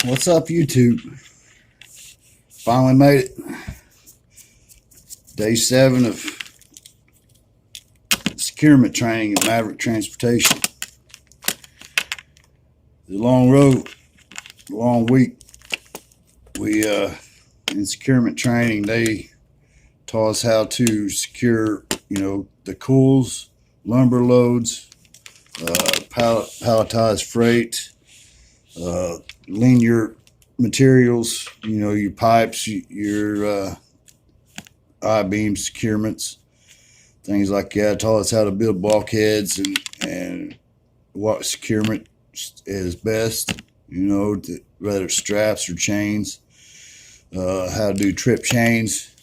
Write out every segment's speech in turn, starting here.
What's up, YouTube? Finally made it. Day 7 of securement training at Maverick Transportation. It's a long road, a long week. We in securement training, they taught us how to secure, the cools, lumber loads, palletized freight, linear materials, your pipes, your I-beam securements, things like that. Taught us how to build bulkheads and what securement is best, whether it's straps or chains, how to do trip chains.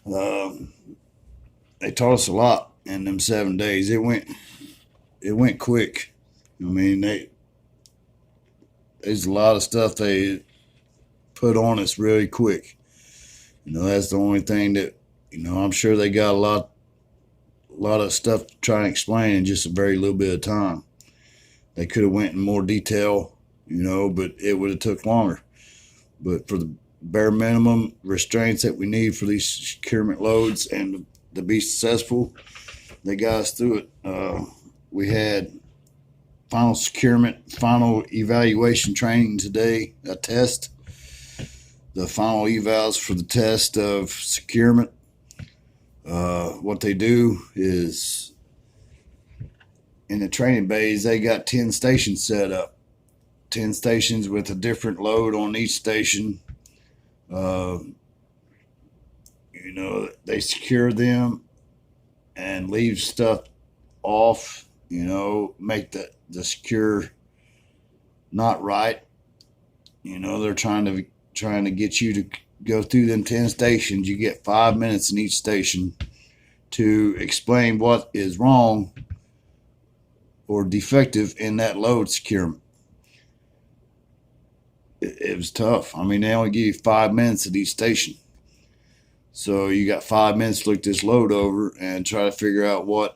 They taught us a lot in them 7 days. It went quick. I mean, there's a lot of stuff they put on us really quick. That's the only thing that, I'm sure they got a lot of stuff to try and explain in just a very little bit of time. They could have went in more detail, but it would have took longer. But for the bare minimum restraints that we need for these securement loads and to be successful, they got us through it. We had final securement, final evaluation training today, a test. The final evals for the test of securement. What they do is in the training bays, they got 10 stations set up. 10 stations with a different load on each station. They secure them and leave stuff off, make the secure not right. They're trying to get you to go through them 10 stations. You get 5 minutes in each station to explain what is wrong or defective in that load securement. It was tough. I mean, they only give you 5 minutes at each station. So you got 5 minutes to look this load over and try to figure out what's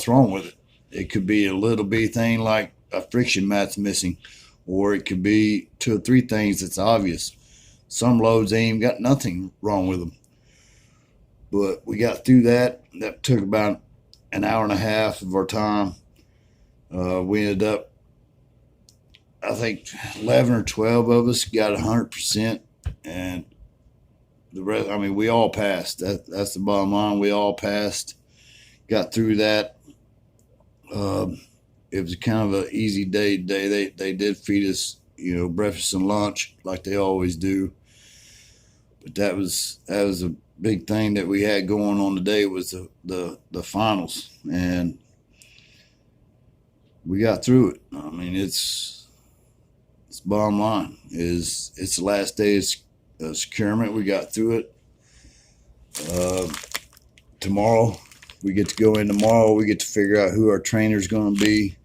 wrong with it. It could be a little bitty thing like a friction mat's missing, or it could be 2 or 3 things that's obvious. Some loads ain't even got nothing wrong with them. But we got through that. That took about an hour and a half of our time. We ended up, I think 11 or 12 of us got 100%, and the rest, I mean, we all passed. That's the bottom line. We all passed, got through that. It was kind of an easy day today. They did feed us, breakfast and lunch like they always do. But that was a big thing that we had going on today was the finals, and we got through it. I mean, it's bottom line is it's the last day of securement. We got through it. Tomorrow we get to go in tomorrow. We get to figure out who our trainer's going to be.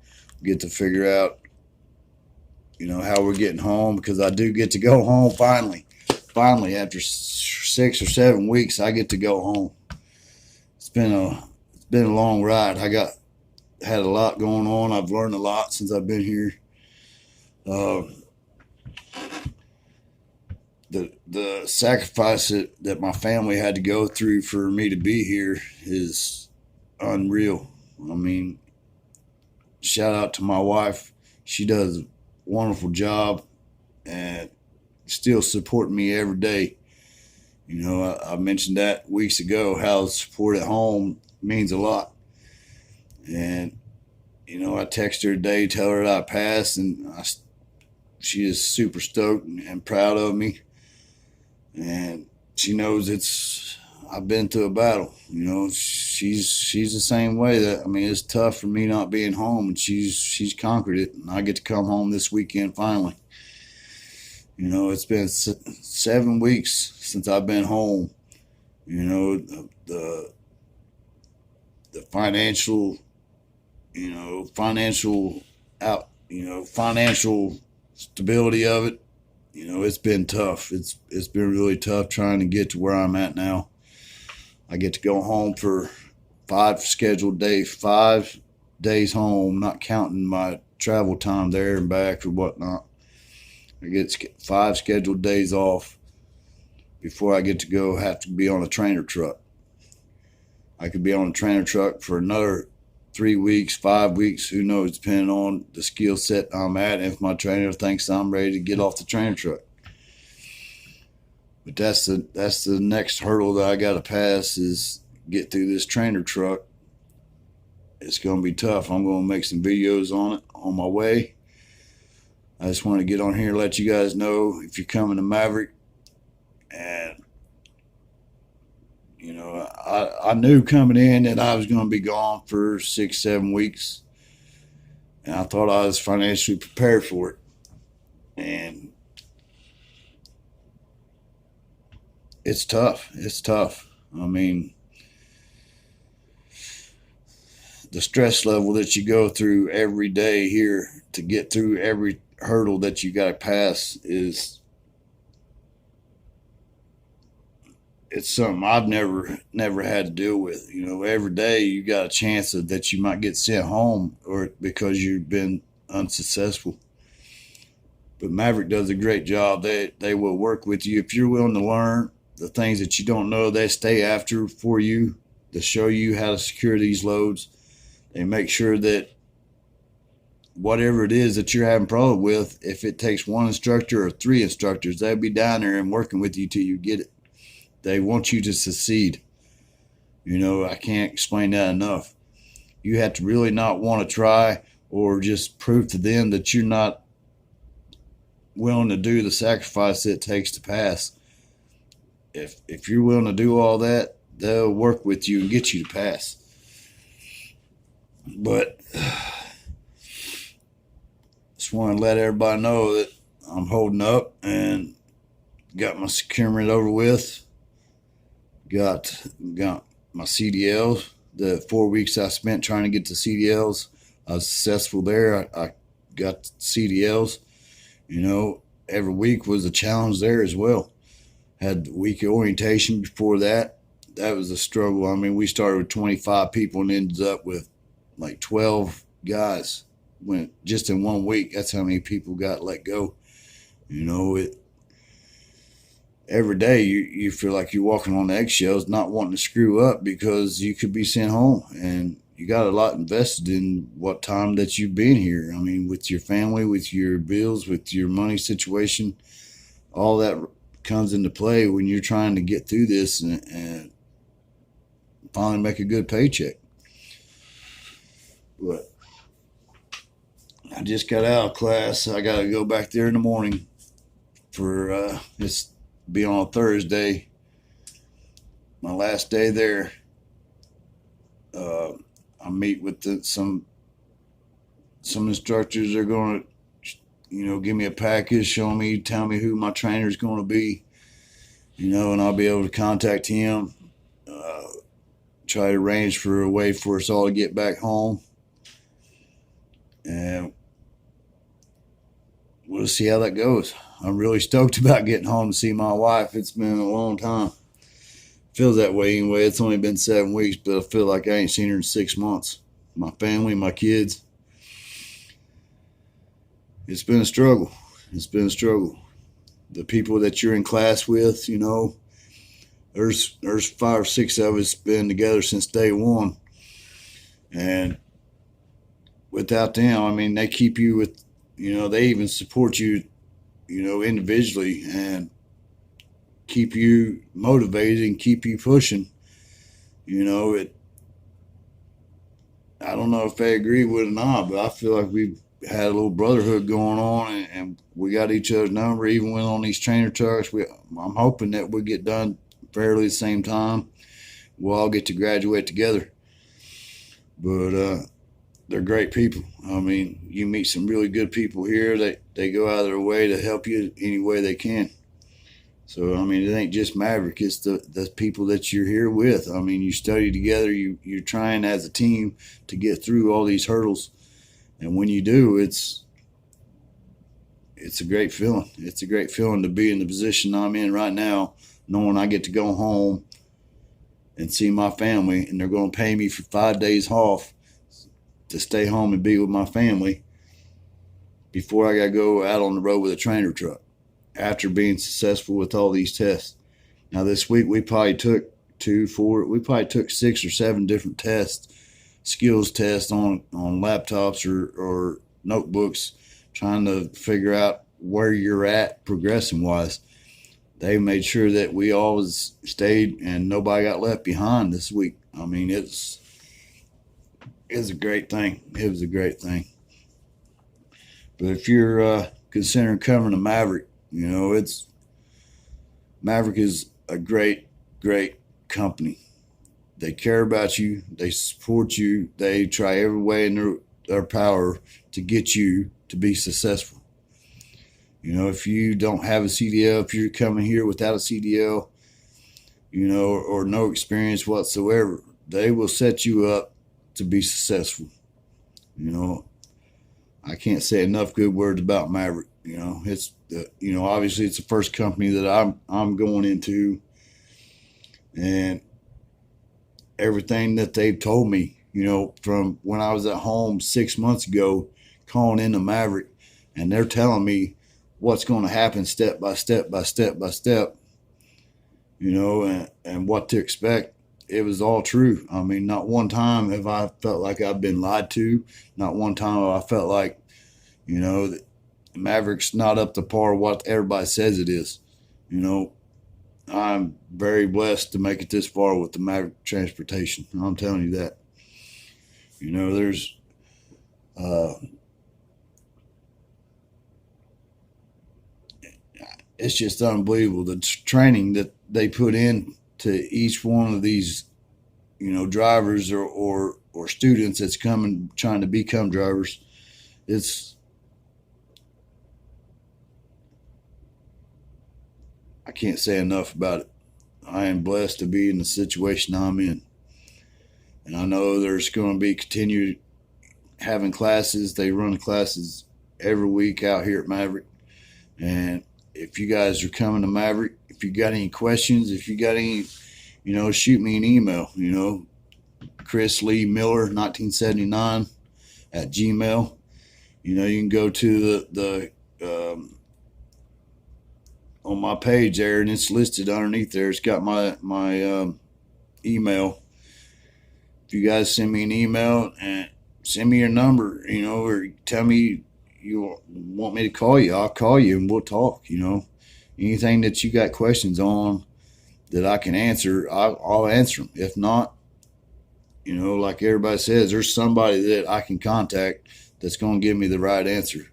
We get to figure out, how we're getting home, because I do get to go home finally. Finally, after 6 or 7 weeks, I get to go home. It's been a long ride. Had a lot going on. I've learned a lot since I've been here. The sacrifice that my family had to go through for me to be here is unreal. I mean, shout out to my wife. She does a wonderful job and still supporting me every day. I mentioned that weeks ago, how support at home means a lot. And, I text her today, tell her that I passed, and she is super stoked and proud of me. And she knows I've been through a battle. She's the same way. It's tough for me not being home, and she's conquered it. And I get to come home this weekend finally. It's been 7 weeks since I've been home. The financial, financial stability of it. It's been tough. It's been really tough trying to get to where I'm at now. I get to go home for 5 scheduled days, 5 days home, not counting my travel time there and back or whatnot. I get 5 scheduled days off before I get to go have to be on a trainer truck. I could be on a trainer truck for another 3 weeks, 5 weeks, who knows, depending on the skill set I'm at, and if my trainer thinks I'm ready to get off the trainer truck. But that's the next hurdle that I got to pass, is get through this trainer truck. It's going to be tough. I'm going to make some videos on it on my way. I just want to get on here and let you guys know if you're coming to Maverick. And, you know, I knew coming in that I was going to be gone for 6-7 weeks. And I thought I was financially prepared for it. And it's tough. It's tough. I mean, the stress level that you go through every day here to get through every hurdle that you got to pass it's something I've never had to deal with. You know, every day you got a chance that you might get sent home or because you've been unsuccessful. But Maverick does a great job. They will work with you if you're willing to learn the things that you don't know. They stay after for you to show you how to secure these loads. They make sure that whatever it is that you're having problem with, if it takes 1 instructor or 3 instructors, they'll be down there and working with you till you get it. They want you to succeed. You know, I can't explain that enough. You have to really not want to try or just prove to them that you're not willing to do the sacrifice it takes to pass. If you're willing to do all that, they'll work with you and get you to pass. But just want to let everybody know that I'm holding up and got my securement over with. Got my CDLs. The 4 weeks I spent trying to get to CDLs, I was successful there. I got CDLs. You know, every week was a challenge there as well. Had the week of orientation before that. That was a struggle. I mean, we started with 25 people and ended up with like 12 guys. Went just in 1 week. That's how many people got let go. You know, every day you feel like you're walking on eggshells, not wanting to screw up because you could be sent home, and you got a lot invested in what time that you've been here. I mean, with your family, with your bills, with your money situation, all that comes into play when you're trying to get through this and finally make a good paycheck. But I just got out of class. I got to go back there in the morning for it's be on a Thursday, my last day there. I meet with some instructors. They're going to, you know, give me a package, show me, tell me who my trainer is going to be, you know, and I'll be able to contact him, try to arrange for a way for us all to get back home. And we'll see how that goes. I'm really stoked about getting home to see my wife. It's been a long time. Feels that way anyway. It's only been 7 weeks, but I feel like I ain't seen her in 6 months. My family, my kids. It's been a struggle. It's been a struggle. The people that you're in class with, you know, there's 5 or 6 of us been together since day one. And without them, I mean, they keep you with, you know, they even support you, you know, individually and keep you motivated and keep you pushing. You know, I don't know if they agree with it or not, but I feel like we've had a little brotherhood going on, and we got each other's number. Even when on these trainer trucks, I'm hoping that we get done fairly the same time. We'll all get to graduate together. But they're great people. I mean, you meet some really good people here. They go out of their way to help you any way they can. So, I mean, it ain't just Maverick. It's the people that you're here with. I mean, you study together. You're trying as a team to get through all these hurdles. And when you do, it's a great feeling. It's a great feeling to be in the position I'm in right now, knowing I get to go home and see my family, and they're going to pay me for 5 days off to stay home and be with my family. before I got to go out on the road with a trainer truck after being successful with all these tests. Now this week we probably took we probably took 6 or 7 different tests, skills tests on laptops or notebooks, trying to figure out where you're at progressing wise. They made sure that we always stayed and nobody got left behind this week. I mean, it's a great thing. It was a great thing. But if you're considering coming to Maverick, Maverick is a great, great company. They care about you. They support you. They try every way in their power to get you to be successful. If you don't have a CDL, if you're coming here without a CDL, or no experience whatsoever, they will set you up to be successful. I can't say enough good words about Maverick. Obviously it's the first company that I'm going into, and everything that they've told me, from when I was at home 6 months ago, calling into Maverick, and they're telling me what's going to happen step by step by step by step, and what to expect. It was all true. I mean, not one time have I felt like I've been lied to. Not one time have I felt like, that Maverick's not up to par what everybody says it is. I'm very blessed to make it this far with the Maverick transportation. I'm telling you that. There's it's just unbelievable the training that they put in to each one of these, drivers or students that's coming trying to become drivers. I can't say enough about it. I am blessed to be in the situation I'm in. And I know there's going to be continued having classes. They run classes every week out here at Maverick. And if you guys are coming to Maverick, if you got any questions, if you got any, shoot me an email, Chris Lee Miller 1979 at Gmail. You can go to the on my page there, and it's listed underneath there. It's got my email. If you guys send me an email and send me your number, or tell me you want me to call you, I'll call you and we'll talk. Anything that you got questions on that I can answer, I'll answer them. If not, like everybody says, there's somebody that I can contact that's going to give me the right answer.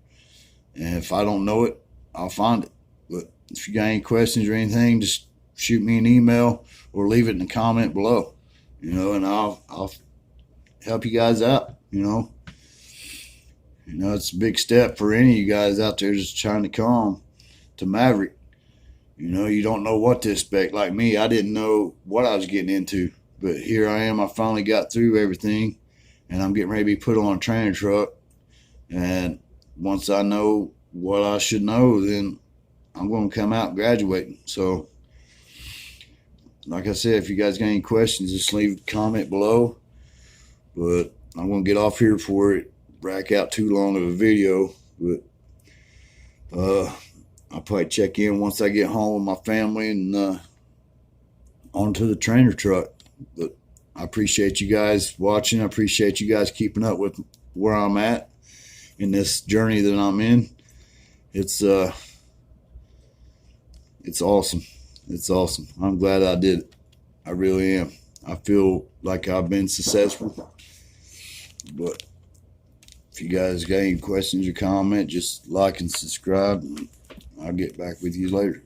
And if I don't know it, I'll find it. But if you got any questions or anything, just shoot me an email or leave it in the comment below, and I'll help you guys out. It's a big step for any of you guys out there just trying to come to Maverick. You don't know what to expect. Like me, I didn't know what I was getting into, but here I am. I finally got through everything, and I'm getting ready to be put on a training truck. And once I know what I should know, then I'm going to come out graduating. So, like I said, if you guys got any questions, just leave a comment below. But I'm going to get off here before it rack out too long of a video. But I'll probably check in once I get home with my family and onto the trainer truck. But I appreciate you guys watching. I appreciate you guys keeping up with where I'm at in this journey that I'm in. It's awesome. It's awesome. I'm glad I did it. I really am. I feel like I've been successful. But if you guys got any questions or comment, just like and subscribe. And I'll get back with you later.